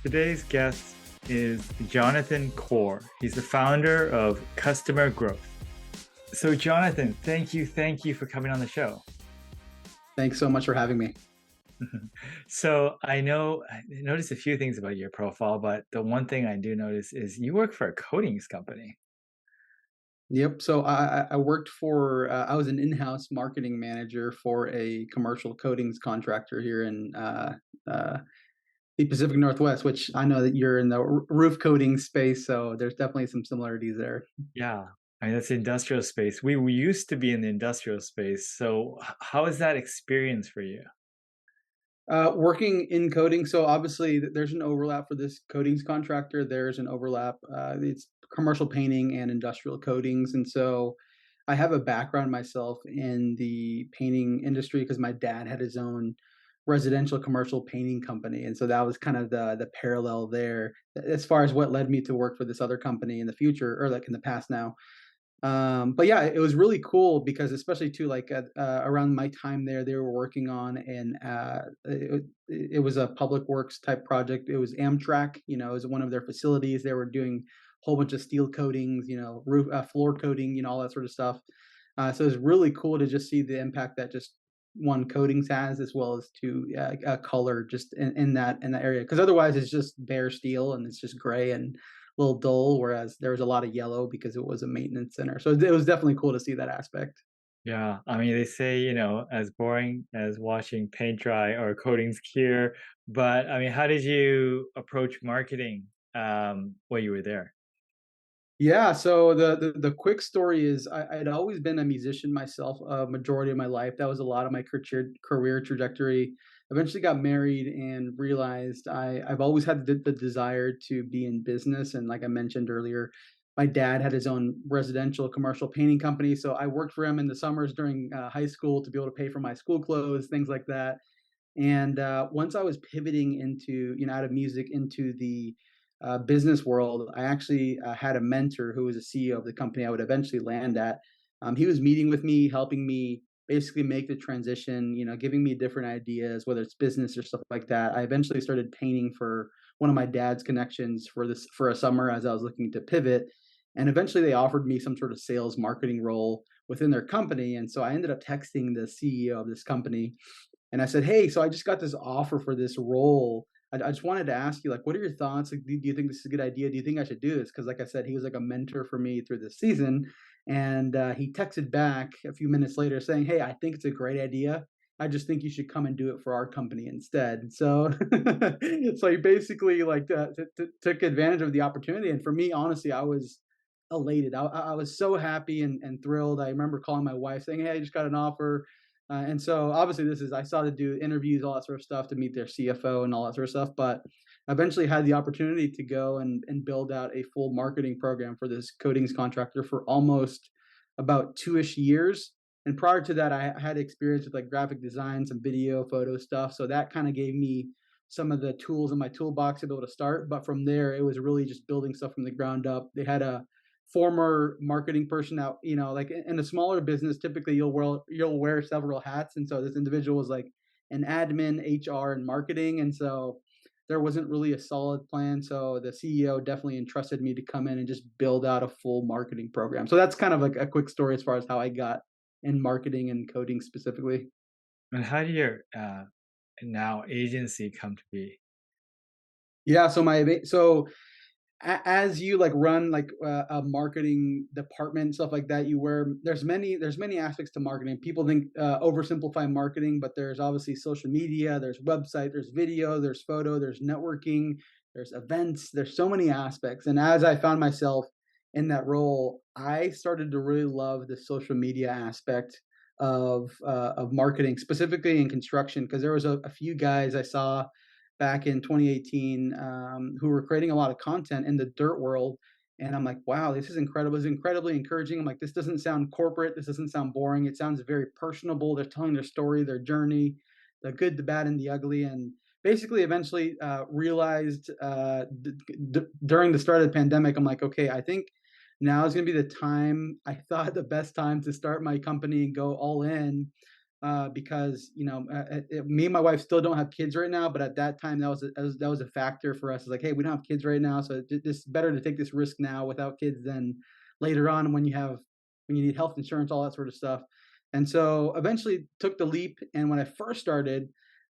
Today's guest is Jonathan Core. He's the founder of Customer Growth. So, Jonathan, thank you for coming on the show. Thanks so much for having me. So, I noticed a few things about your profile, but the one thing I do notice is you work for a coatings company. Yep. So I worked for I was an in-house marketing manager for a commercial coatings contractor here in uh, the Pacific Northwest, which I know that you're in the roof coating space, so there's definitely some similarities there. Yeah, I mean that's industrial space. We used to be in the industrial space. So, how is that experience for you? Working in coding, so obviously there's an overlap for this coatings contractor. There's an overlap. It's commercial painting and industrial coatings, and so I have a background myself in the painting industry because my dad had his own residential commercial painting company, and so that was kind of the parallel there as far as what led me to work for this other company in the future or like in the past now. But yeah, it was really cool because especially too, like around my time there, they were working on it was a public works type project. It was Amtrak, it was one of their facilities. They were doing a whole bunch of steel coatings, roof, floor coating, all that sort of stuff. So it was really cool to just see the impact that just one coatings has, as well as to color just in that area. Because otherwise, it's just bare steel and it's just gray and a little dull. Whereas there was a lot of yellow because it was a maintenance center. So it was definitely cool to see that aspect. Yeah, I mean, they say, as boring as watching paint dry or coatings cure, but I mean, how did you approach marketing while you were there? Yeah, so the quick story is I'd always been a musician myself, a majority of my life. That was a lot of my career trajectory. Eventually got married and realized I've always had the desire to be in business. And like I mentioned earlier, my dad had his own residential commercial painting company. So I worked for him in the summers during high school to be able to pay for my school clothes, things like that. And once I was pivoting into, out of music into the business world, I actually had a mentor who was a CEO of the company I would eventually land at. He was meeting with me, helping me basically make the transition, giving me different ideas, whether it's business or stuff like that. I eventually started painting for one of my dad's connections for a summer as I was looking to pivot. And eventually they offered me some sort of sales marketing role within their company. And so I ended up texting the CEO of this company and I said, "Hey, so I just got this offer for this role. I just wanted to ask you, like, what are your thoughts? Like, do you think this is a good idea? Do you think I should do this?" Because, like I said, he was like a mentor for me through this season. And he texted back a few minutes later saying, "Hey, I think it's a great idea. I just think you should come and do it for our company instead." So, so he basically like took advantage of the opportunity. And for me, honestly, I was elated. I was so happy and thrilled. I remember calling my wife saying, "Hey, I just got an offer." And so obviously I saw to do interviews, all that sort of stuff to meet their CFO and all that sort of stuff. But I eventually had the opportunity to go and build out a full marketing program for this coatings contractor for almost about 2-ish years. And prior to that, I had experience with like graphic design, some video, photo stuff. So that kind of gave me some of the tools in my toolbox to be able to start. But from there, it was really just building stuff from the ground up. They had a former marketing person out, like in a smaller business, typically you'll wear several hats. And so this individual was like an admin, HR, and marketing. And so there wasn't really a solid plan. So the CEO definitely entrusted me to come in and just build out a full marketing program. So that's kind of like a quick story as far as how I got in marketing and coding specifically. And how did your now agency come to be? Yeah. So as you like run like a marketing department, stuff like that, you wear there's many aspects to marketing. People think oversimplify marketing, but there's obviously social media, there's website, there's video, there's photo, there's networking, there's events, there's so many aspects. And as I found myself in that role, I started to really love the social media aspect of marketing, specifically in construction, because there was a few guys I saw back in 2018 who were creating a lot of content in the dirt world. And I'm like, wow, this is incredible. It's incredibly encouraging. I'm like, this doesn't sound corporate. This doesn't sound boring. It sounds very personable. They're telling their story, their journey, the good, the bad, and the ugly. And basically, eventually realized during the start of the pandemic, I'm like, okay, I think now is going to be the time. I thought the best time to start my company and go all in because me and my wife still don't have kids right now, but at that time that was a factor for us. It's like, hey, we don't have kids right now, so it's better to take this risk now without kids than later on when you need health insurance, all that sort of stuff. And so eventually took the leap. And when I first started,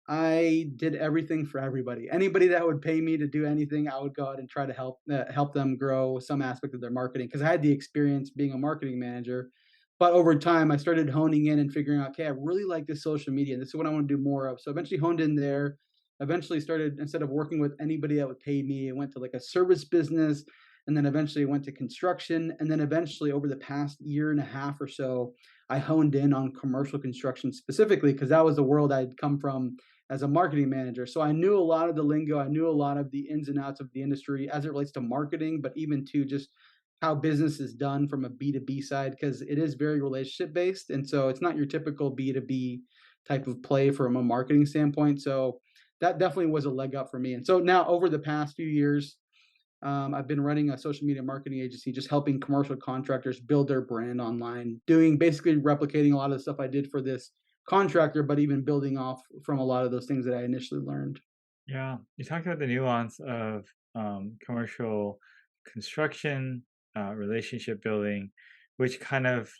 I did everything for everybody. Anybody that would pay me to do anything, I would go out and try to help them grow some aspect of their marketing because I had the experience being a marketing manager. But over time, I started honing in and figuring out, okay, I really like this social media. This is what I want to do more of. So eventually honed in there. Eventually started, instead of working with anybody that would pay me, I went to like a service business, and then eventually went to construction. And then eventually, over the past year and a half or so, I honed in on commercial construction specifically because that was the world I'd come from as a marketing manager. So I knew a lot of the lingo, I knew a lot of the ins and outs of the industry as it relates to marketing, but even to just how business is done from a B2B side, because it is very relationship based. And so it's not your typical B2B type of play from a marketing standpoint. So that definitely was a leg up for me. And so now, over the past few years, I've been running a social media marketing agency, just helping commercial contractors build their brand online, doing basically replicating a lot of the stuff I did for this contractor, but even building off from a lot of those things that I initially learned. Yeah, you talked about the nuance of commercial construction, relationship building, which kind of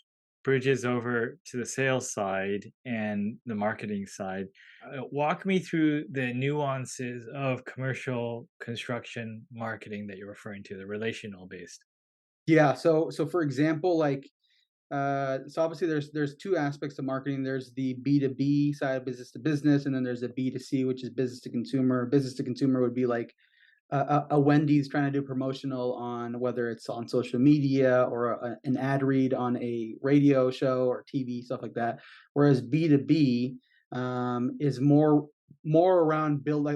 bridges over to the sales side and the marketing side. Walk me through the nuances of commercial construction marketing that you're referring to, the relational based. Yeah. So for example, like so obviously there's two aspects to marketing. There's the B2B side, business to business, and then there's the B2C, which is business to consumer. Business to consumer would be like a Wendy's trying to do promotional on whether it's on social media or an ad read on a radio show or TV, stuff like that. Whereas B2B is more around build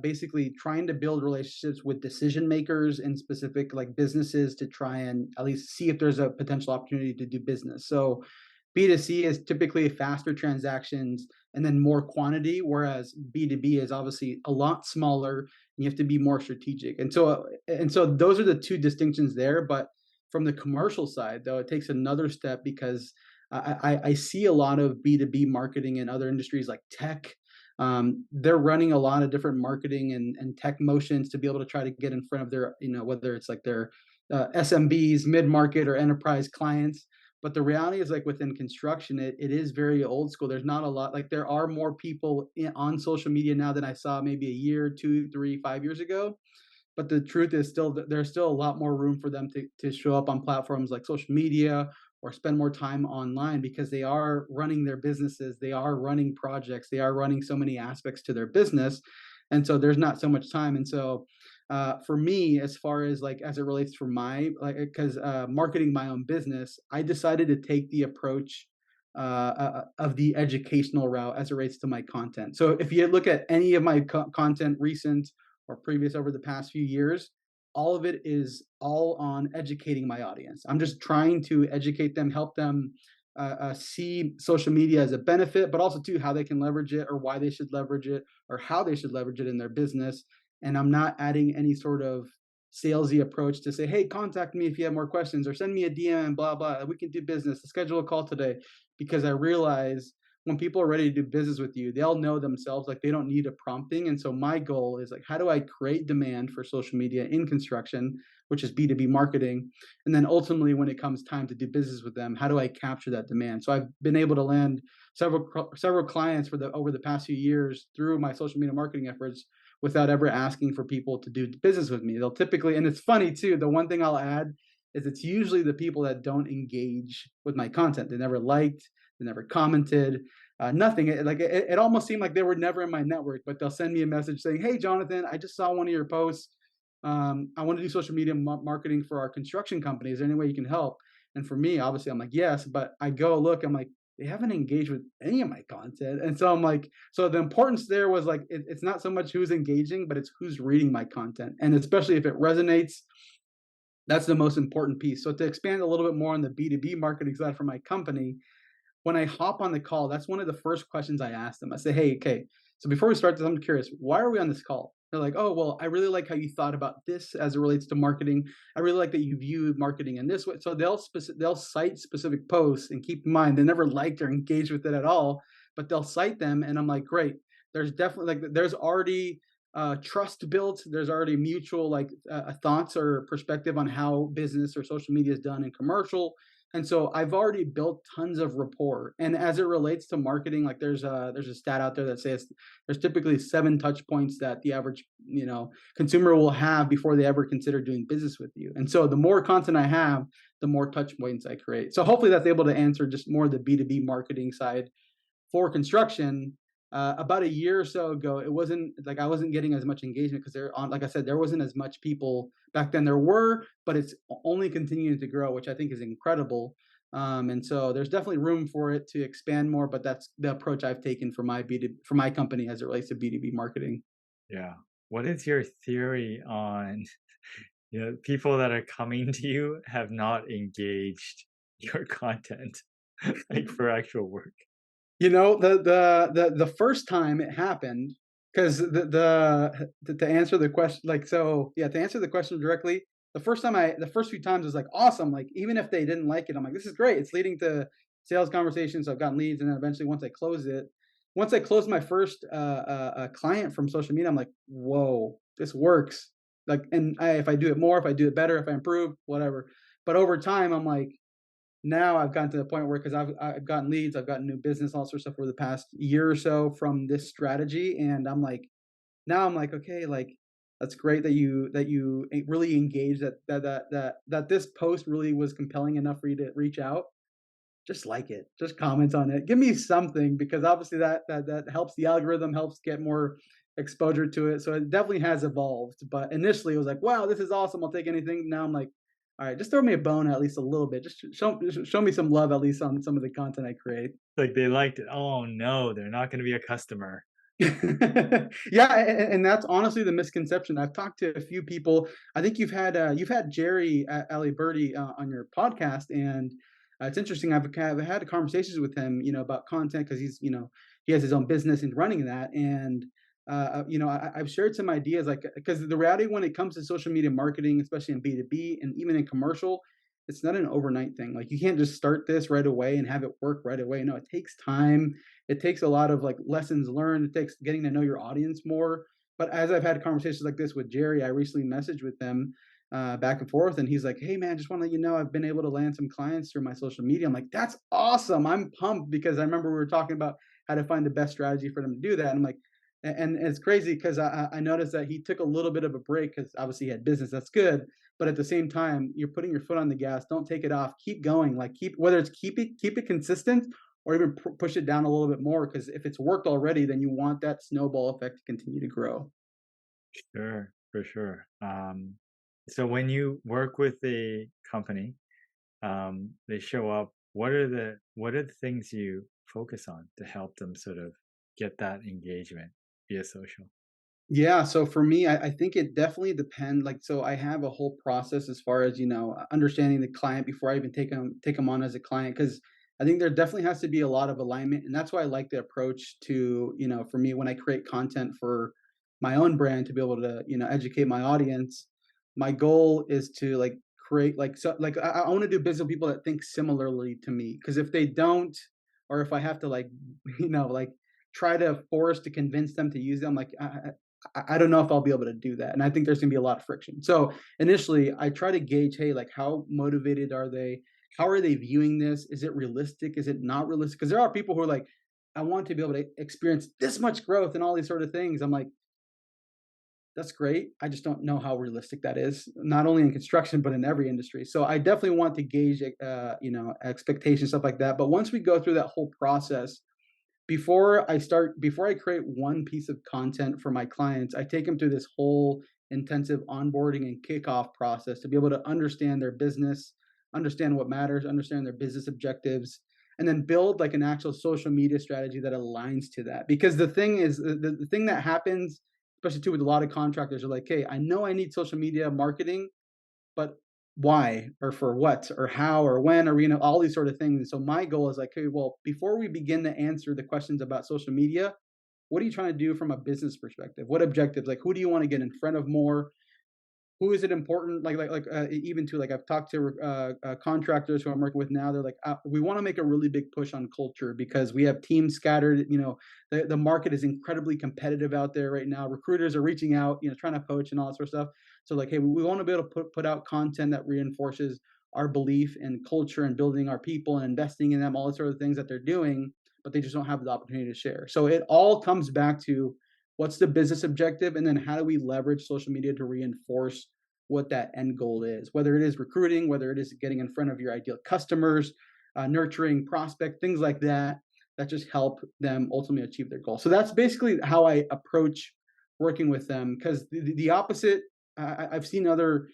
basically trying to build relationships with decision makers in specific like businesses to try and at least see if there's a potential opportunity to do business. So B2C is typically faster transactions and then more quantity, whereas B2B is obviously a lot smaller and you have to be more strategic. And so those are the two distinctions there. But from the commercial side, though, it takes another step because I see a lot of B2B marketing in other industries like tech. They're running a lot of different marketing and tech motions to be able to try to get in front of their, whether it's like their SMBs, mid market, or enterprise clients. But the reality is, like within construction, it is very old school. There's not a lot. Like there are more people on social media now than I saw maybe a year, 2, 3, 5 years ago. But the truth is still there's still a lot more room for them to show up on platforms like social media or spend more time online because they are running their businesses, they are running projects, they are running so many aspects to their business, and so there's not so much time. And so for me, as far as like as it relates for my like because marketing my own business, I decided to take the approach of the educational route as it relates to my content. So if you look at any of my content, recent or previous, over the past few years, all of it is all on educating my audience. I'm just trying to educate them, help them see social media as a benefit, but also too how they can leverage it or why they should leverage it or how they should leverage it in their business. And I'm not adding any sort of salesy approach to say, hey, contact me if you have more questions or send me a DM and blah, blah. We can do business. Schedule a call today, because I realize when people are ready to do business with you, they'll know themselves, like they don't need a prompting. And so my goal is like, how do I create demand for social media in construction, which is B2B marketing? And then ultimately, when it comes time to do business with them, how do I capture that demand? So I've been able to land several clients for the over the past few years through my social media marketing efforts without ever asking for people to do business with me. They'll typically, and it's funny too, the one thing I'll add is it's usually the people that don't engage with my content. They never liked, they never commented, nothing. It almost seemed like they were never in my network, but they'll send me a message saying, "Hey, Jonathan, I just saw one of your posts. I want to do social media marketing for our construction company. Is there any way you can help?" And for me, obviously, I'm like, "Yes," but I go look, I'm like, they haven't engaged with any of my content, and so I'm like, so the importance there was like, it's not so much who's engaging, but it's who's reading my content, and especially if it resonates, that's the most important piece. So to expand a little bit more on the B2B marketing side for my company, when I hop on the call, that's one of the first questions I ask them. I say, "Hey, okay, so before we start this, I'm curious, why are we on this call?" They're like, "Oh, well, I really like how you thought about this as it relates to marketing. I really like that you view marketing in this way." So they'll cite specific posts, and keep in mind they never liked or engaged with it at all, but they'll cite them, and I'm like, great. There's definitely like there's already trust built. There's already mutual like thoughts or perspective on how business or social media is done in commercial. And so I've already built tons of rapport. And as it relates to marketing, like there's a stat out there that says there's typically 7 touch points that the average consumer will have before they ever consider doing business with you. And so the more content I have, the more touch points I create. So hopefully that's able to answer just more of the B2B marketing side for construction. About a year or so ago, it wasn't like I wasn't getting as much engagement because there on like I said, there wasn't as much people back then. There were, but it's only continuing to grow, which I think is incredible. And so there's definitely room for it to expand more, but that's the approach I've taken for my B2, for my company as it relates to B2B marketing. Yeah. What is your theory on, people that are coming to you have not engaged your content, like for actual work? The first time it happened, 'cause to answer the question like, so yeah, to answer the question directly, the first few times was like, awesome, like, even if they didn't like it, I'm like, "This is great." It's leading to sales conversations, I've gotten leads, and then eventually once I closed my first, client from social media, I'm like, "Whoa, this works." Like, and if I do it more, if I do it better, if I improve, whatever. But over time, I'm like, now I've gotten to the point where because I've gotten leads, I've gotten new business, all sorts of stuff over the past year or so from this strategy, and I'm like, okay, like that's great that you really engaged that this post really was compelling enough for you to reach out. Just like it, just comment on it, give me something because obviously that helps the algorithm, helps get more exposure to it. So it definitely has evolved. But initially, it was like, wow, this is awesome. I'll take anything. Now I'm like, all right, just throw me a bone at least a little bit. Just show me some love at least on some of the content I create. Like they liked it. Oh no, they're not going to be a customer. Yeah, and that's honestly the misconception. I've talked to a few people. I think you've had Jerry Aliberti on your podcast, and it's interesting. I've had conversations with him, about content because he has his own business and running that, and I've shared some ideas like because the reality when it comes to social media marketing, especially in B2B and even in commercial, it's not an overnight thing. Like you can't just start this right away and have it work right away. No, it takes time, it takes a lot of like lessons learned. It takes getting to know your audience more. But as I've had conversations like this with Jerry, I recently messaged with them back and forth, and he's like, "Hey man, just want to let you know I've been able to land some clients through my social media." I'm like, "That's awesome! I'm pumped because I remember we were talking about how to find the best strategy for them to do that." And I'm like, and it's crazy because I noticed that he took a little bit of a break because obviously he had business. That's good, but at the same time, you're putting your foot on the gas. Don't take it off. Keep going. Like keep it consistent or even push it down a little bit more because if it's worked already, then you want that snowball effect to continue to grow. Sure, for sure. So when you work with a company, they show up. What are the things you focus on to help them sort of get that engagement via social? Yeah, so for me, I think it definitely depends. Like, so I have a whole process as far as understanding the client before I even take them on as a client, because I think there definitely has to be a lot of alignment, and that's why I like the approach to for me when I create content for my own brand to be able to educate my audience. My goal is to like create like so like I want to do business with people that think similarly to me, because if they don't, or if I have to like like try to force to convince them to use them, like I don't know if I'll be able to do that. And I think there's going to be a lot of friction. So initially, I try to gauge, hey, like how motivated are they? How are they viewing this? Is it realistic? Is it not realistic? Because there are people who are like, I want to be able to experience this much growth and all these sort of things. I'm like, that's great. I just don't know how realistic that is, not only in construction but in every industry. So I definitely want to gauge, expectations, stuff like that. But once we go through that whole process, before I create one piece of content for my clients, I take them through this whole intensive onboarding and kickoff process to be able to understand their business, understand what matters, understand their business objectives, and then build like an actual social media strategy that aligns to that. Because the thing is, the thing that happens, especially too with a lot of contractors, are like, hey, I know I need social media marketing, but why or for what or how or when or all these sort of things. So my goal is like, hey, well, before we begin to answer the questions about social media, what are you trying to do from a business perspective? What objectives? Like, who do you want to get in front of more? who is it important even to like I've talked to contractors who I'm working with now. They're like, we want to make a really big push on culture because we have teams scattered. The market is incredibly competitive out there right now. Recruiters are reaching out, trying to poach and all that sort of stuff. So like, hey, we want to be able to put out content that reinforces our belief in culture and building our people and investing in them, all the sort of things that they're doing, but they just don't have the opportunity to share. So it all comes back to what's the business objective, and then how do we leverage social media to reinforce what that end goal is, whether it is recruiting, whether it is getting in front of your ideal customers, nurturing prospect, things like that, that just help them ultimately achieve their goal. So that's basically how I approach working with them, because the opposite, I've seen other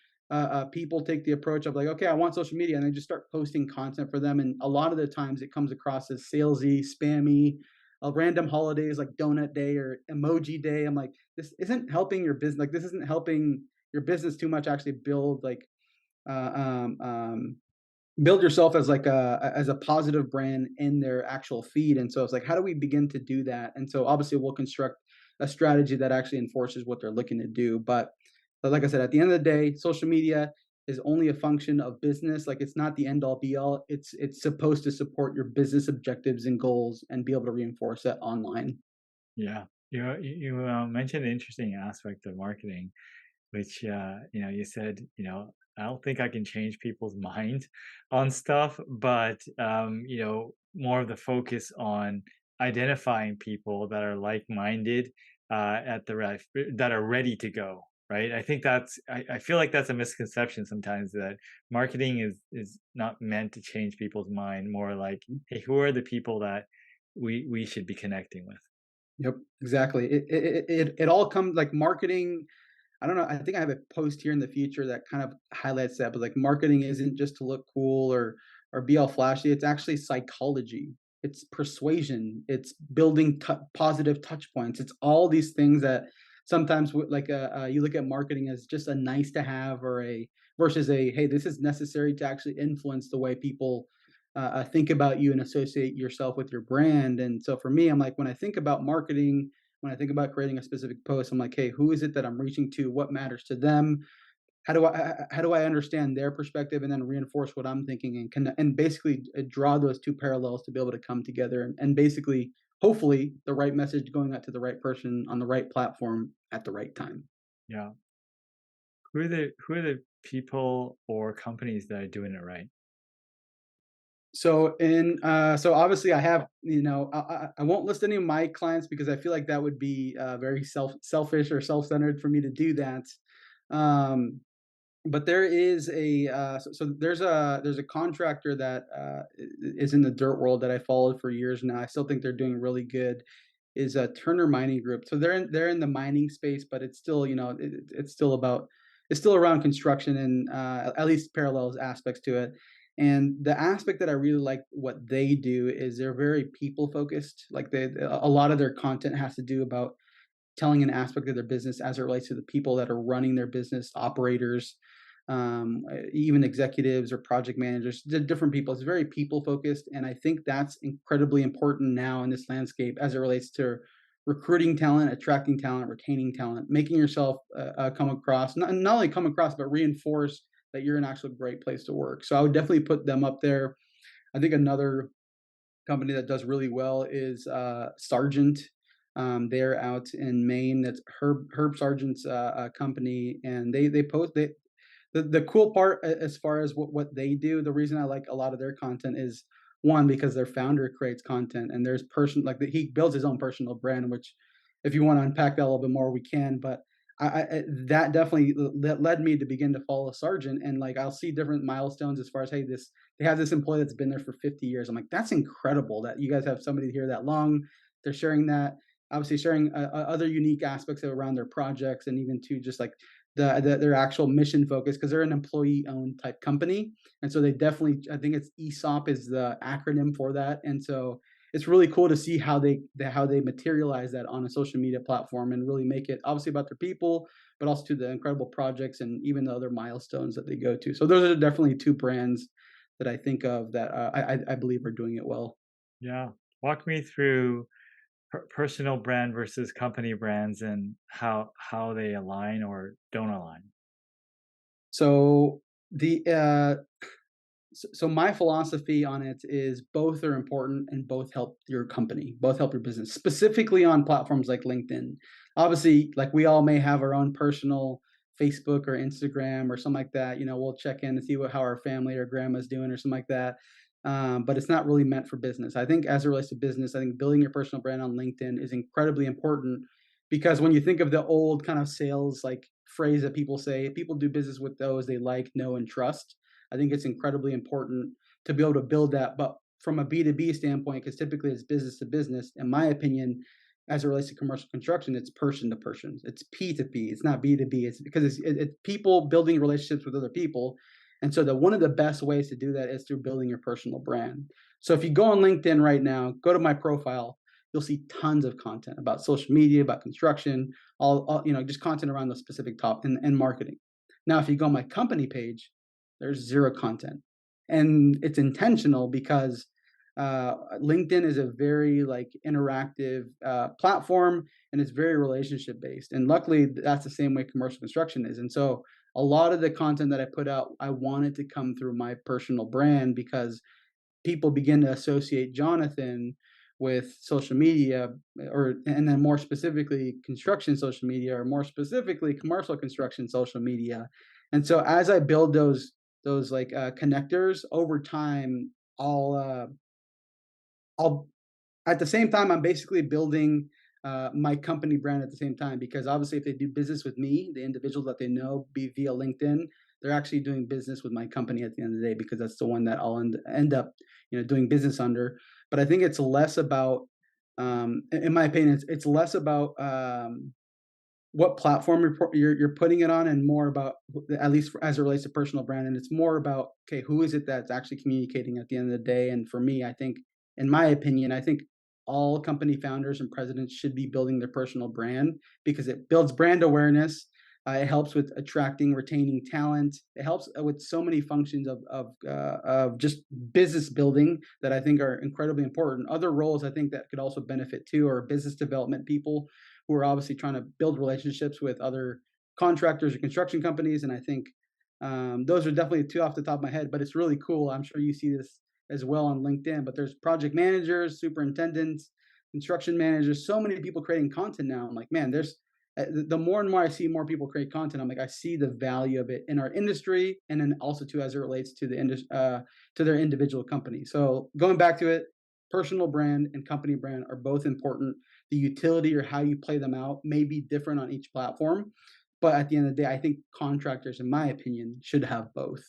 people take the approach of like, okay, I want social media, and they just start posting content for them. And a lot of the times it comes across as salesy, spammy, random holidays like donut day or emoji day. I'm like, this isn't helping your business. Like, this isn't helping your business too much. Actually build like uh, um, um, build yourself as like a positive brand in their actual feed. And so it's like, how do we begin to do that? And so obviously we'll construct a strategy that actually enforces what they're looking to do. But like I said, at the end of the day, social media is only a function of business. Like, it's not the end all be all. It's supposed to support your business objectives and goals and be able to reinforce that online. Yeah. You mentioned an interesting aspect of marketing, which you said, I don't think I can change people's mind on stuff, but more of the focus on identifying people that are like-minded, at the right, that are ready to go. Right. I think I feel like that's a misconception sometimes, that marketing is not meant to change people's mind. More like, hey, who are the people that we should be connecting with? Yep, exactly. It all comes like marketing. I don't know. I think I have a post here in the future that kind of highlights that. But like, marketing isn't just to look cool or be all flashy. It's actually psychology. It's persuasion. It's building positive touch points. It's all these things that sometimes you look at marketing as just a nice to have, or a versus a, hey, this is necessary to actually influence the way people think about you and associate yourself with your brand. And so for me, I'm like, when I think about marketing, when I think about creating a specific post, I'm like, hey, who is it that I'm reaching to? What matters to them? How do I understand their perspective, and then reinforce what I'm thinking, and basically draw those two parallels to be able to come together, and basically, hopefully, the right message going out to the right person on the right platform at the right time. Yeah. Who are the people or companies that are doing it right? So obviously I have, I won't list any of my clients because I feel like that would be very selfish or self-centered for me to do that. Um, but there is so there's a contractor that is in the dirt world that I followed for years now. I still think they're doing really good. Is a Turner Mining Group. So they're in the mining space, but it's still, it's still around construction, and at least parallels aspects to it. And the aspect that I really like what they do is they're very people focused. Like, a lot of their content has to do about telling an aspect of their business as it relates to the people that are running their business, operators, even executives or project managers, different people. It's very people focused, and I think that's incredibly important now in this landscape as it relates to recruiting talent, attracting talent, retaining talent, making yourself come across, not only come across, but reinforce that you're an actual great place to work. So I would definitely put them up there. I think another company that does really well is Sargent. They're out in Maine. That's Herb Sargent's company, and they post they the cool part as far as what they do. The reason I like a lot of their content is, one, because their founder creates content, and there's he builds his own personal brand. Which, if you want to unpack that a little bit more, we can. But that definitely that led me to begin to follow Sargent, and like, I'll see different milestones as far as, hey, this they have this employee that's been there for 50 years. I'm like, that's incredible that you guys have somebody here that long. They're sharing that, obviously sharing other unique aspects around their projects, and even to just like their actual mission focus, because they're an employee owned type company. And so they definitely, I think it's ESOP is the acronym for that. And so it's really cool to see how they materialize that on a social media platform, and really make it obviously about their people, but also to the incredible projects and even the other milestones that they go to. So those are definitely two brands that I think of that I believe are doing it well. Yeah. Walk me through personal brand versus company brands, and how they align or don't align. So the so my philosophy on it is both are important and both help your company, both help your business, specifically on platforms like LinkedIn. Obviously, like we all may have our own personal Facebook or Instagram or something like that. You know, we'll check in and see how our family or grandma's doing or something like that. But it's not really meant for business. I think as it relates to business, I think building your personal brand on LinkedIn is incredibly important because when you think of the old kind of sales like phrase that people say, people do business with those they like, know, and trust. I think it's incredibly important to be able to build that. But from a B2B standpoint, because typically it's business to business, in my opinion, as it relates to commercial construction, it's person to person. It's P2P. It's not B2B. It's because it's people building relationships with other people. And so one of the best ways to do that is through building your personal brand. So if you go on LinkedIn right now, go to my profile, you'll see tons of content about social media, about construction, all just content around the specific top and marketing. Now, if you go on my company page, there's zero content, and it's intentional because LinkedIn is a very like interactive platform, and it's very relationship based. And luckily, that's the same way commercial construction is. And so, a lot of the content that I put out, I want it to come through my personal brand because people begin to associate Jonathan with social media or and then more specifically construction social media or more specifically commercial construction social media. And so as I build those like connectors over time, I'll at the same time, I'm basically building my company brand at the same time because obviously, if they do business with me, the individual that they know be via LinkedIn, they're actually doing business with my company at the end of the day because that's the one that I'll end up, doing business under. But I think it's less about, in my opinion, it's less about what platform you're putting it on, and more about, at least as it relates to personal brand, and it's more about, okay, who is it that's actually communicating at the end of the day. And for me, I think, in my opinion, I think all company founders and presidents should be building their personal brand because it builds brand awareness. It helps with attracting, retaining talent. It helps with so many functions of just business building that I think are incredibly important. Other roles I think that could also benefit too are business development people who are obviously trying to build relationships with other contractors or construction companies. And I think those are definitely two off the top of my head, but it's really cool. I'm sure you see this as well on LinkedIn, but there's project managers, superintendents, construction managers, so many people creating content now. I'm like, man, there's the more and more I see more people create content, I'm like, I see the value of it in our industry, and then also too as it relates to the to their individual company. So going back to it, personal brand and company brand are both important. The utility or how you play them out may be different on each platform, but at the end of the day, I think contractors, in my opinion, should have both.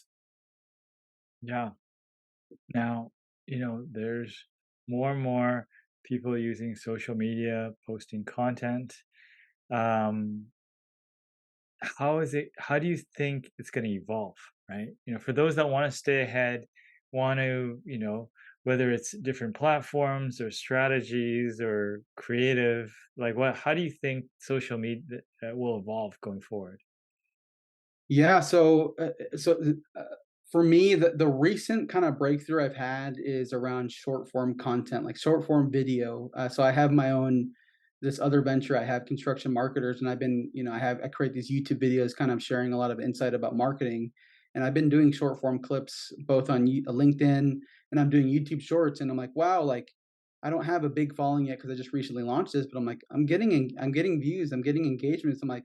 Yeah. Now, there's more and more people using social media, posting content. Um, how do you think it's going to evolve, right? For those that want to stay ahead, want to, whether it's different platforms or strategies or creative, like how do you think social media will evolve going forward? Yeah, for me, the recent kind of breakthrough I've had is around short form content, like short form video. So I have my own this other venture. I have construction marketers, and I've been, I create these YouTube videos, kind of sharing a lot of insight about marketing. And I've been doing short form clips both on LinkedIn, and I'm doing YouTube Shorts. And I'm like, wow, like I don't have a big following yet because I just recently launched this, but I'm like, I'm getting views, I'm getting engagements. I'm like,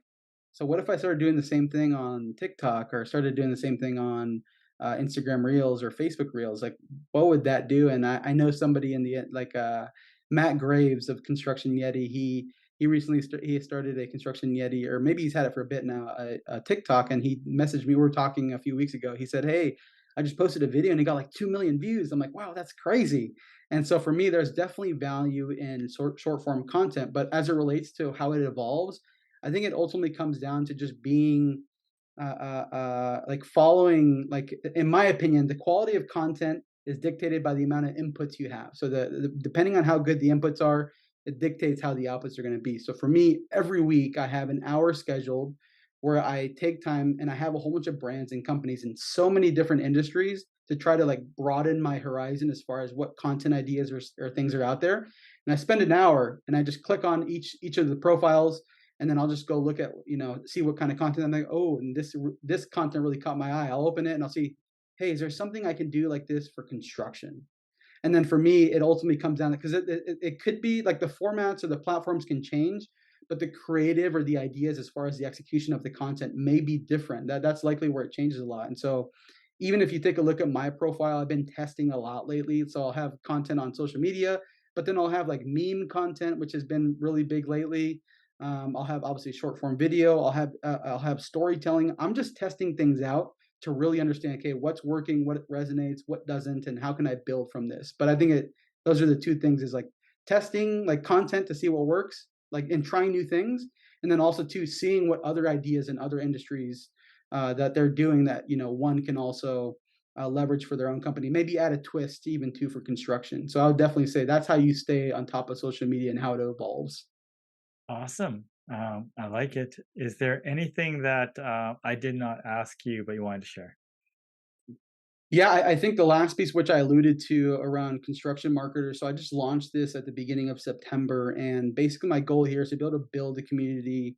so what if I started doing the same thing on TikTok or started doing the same thing on Instagram Reels or Facebook Reels? Like, what would that do? And I know somebody in the like Matt Graves of Construction Yeti. He recently he started a Construction Yeti, or maybe he's had it for a bit now, a TikTok, and he messaged me. We were talking a few weeks ago. He said, "Hey, I just posted a video and he got like 2 million views." I'm like, "Wow, that's crazy." And so for me, there's definitely value in short form content, but as it relates to how it evolves, I think it ultimately comes down to just being like following, like in my opinion, the quality of content is dictated by the amount of inputs you have. So depending on how good the inputs are, it dictates how the outputs are going to be. So for me, every week I have an hour scheduled where I take time and I have a whole bunch of brands and companies in so many different industries to try to like broaden my horizon as far as what content ideas or things are out there. And I spend an hour and I just click on each of the profiles, and then I'll just go look at, see what kind of content. I'm like, oh, and this content really caught my eye. I'll open it and I'll see, hey, is there something I can do like this for construction? And then for me, it ultimately comes down to, because it could be like the formats or the platforms can change, but the creative or the ideas as far as the execution of the content may be different. That's likely where it changes a lot. And so even if you take a look at my profile, I've been testing a lot lately. So I'll have content on social media, but then I'll have like meme content, which has been really big lately. I'll have obviously short form video. I'll have storytelling. I'm just testing things out to really understand, okay, what's working, what resonates, what doesn't, and how can I build from this. But I think those are the two things: is like testing like content to see what works, like and trying new things, and then also too seeing what other ideas in other industries that they're doing that one can also leverage for their own company. Maybe add a twist even too for construction. So I would definitely say that's how you stay on top of social media and how it evolves. Awesome. I like it. Is there anything that I did not ask you but you wanted to share? Yeah, I think the last piece, which I alluded to around construction marketers. So I just launched this at the beginning of September, and basically my goal here is to be able to build a community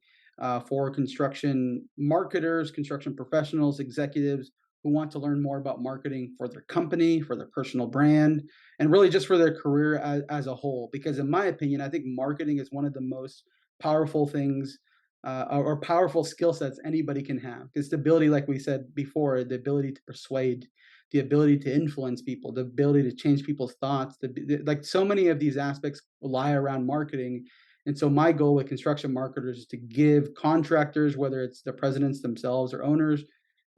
for construction marketers, construction professionals, executives who want to learn more about marketing for their company, for their personal brand, and really just for their career as a whole. Because in my opinion, I think marketing is one of the most powerful things or powerful skill sets anybody can have. It's the ability, like we said before, the ability to persuade, the ability to influence people, the ability to change people's thoughts. Like so many of these aspects lie around marketing. And so my goal with construction marketers is to give contractors, whether it's the presidents themselves or owners,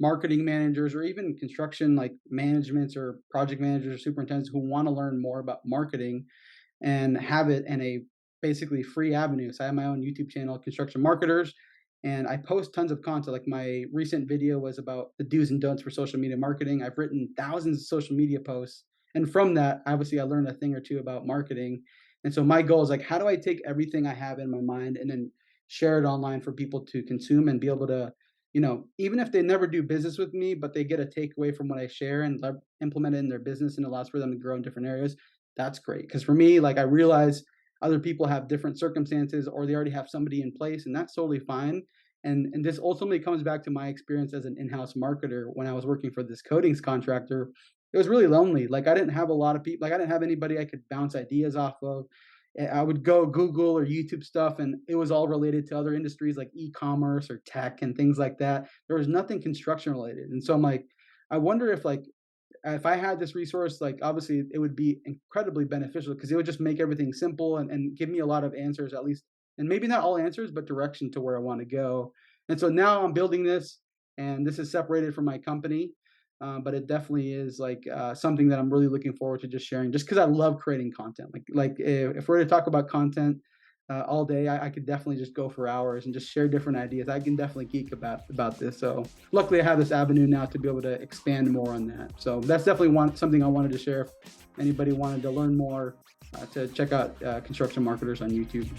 marketing managers, or even construction like managements or project managers or superintendents who want to learn more about marketing and have it in a basically free avenue. So I have my own YouTube channel, Construction Marketers, and I post tons of content. Like my recent video was about the do's and don'ts for social media marketing. I've written thousands of social media posts, and from that, obviously, I learned a thing or two about marketing. And so my goal is like, how do I take everything I have in my mind and then share it online for people to consume and be able to, even if they never do business with me, but they get a takeaway from what I share and implement it in their business and allows for them to grow in different areas. That's great. Because for me, like I realize other people have different circumstances or they already have somebody in place, and that's totally fine. And this ultimately comes back to my experience as an in-house marketer when I was working for this coatings contractor. It was really lonely. Like I didn't have a lot of people, like I didn't have anybody I could bounce ideas off of. I would go Google or YouTube stuff, and it was all related to other industries like e-commerce or tech and things like that. There was nothing construction related. And so I'm like, I wonder if I had this resource, like obviously it would be incredibly beneficial because it would just make everything simple and give me a lot of answers, at least, and maybe not all answers, but direction to where I want to go. And so now I'm building this, and this is separated from my company, but it definitely is like something that I'm really looking forward to just sharing, just because I love creating content. Like if we're to talk about content all day, I could definitely just go for hours and just share different ideas. I can definitely geek about this. So luckily, I have this avenue now to be able to expand more on that. So that's definitely something I wanted to share. If anybody wanted to learn more, to check out Construction Marketers on YouTube.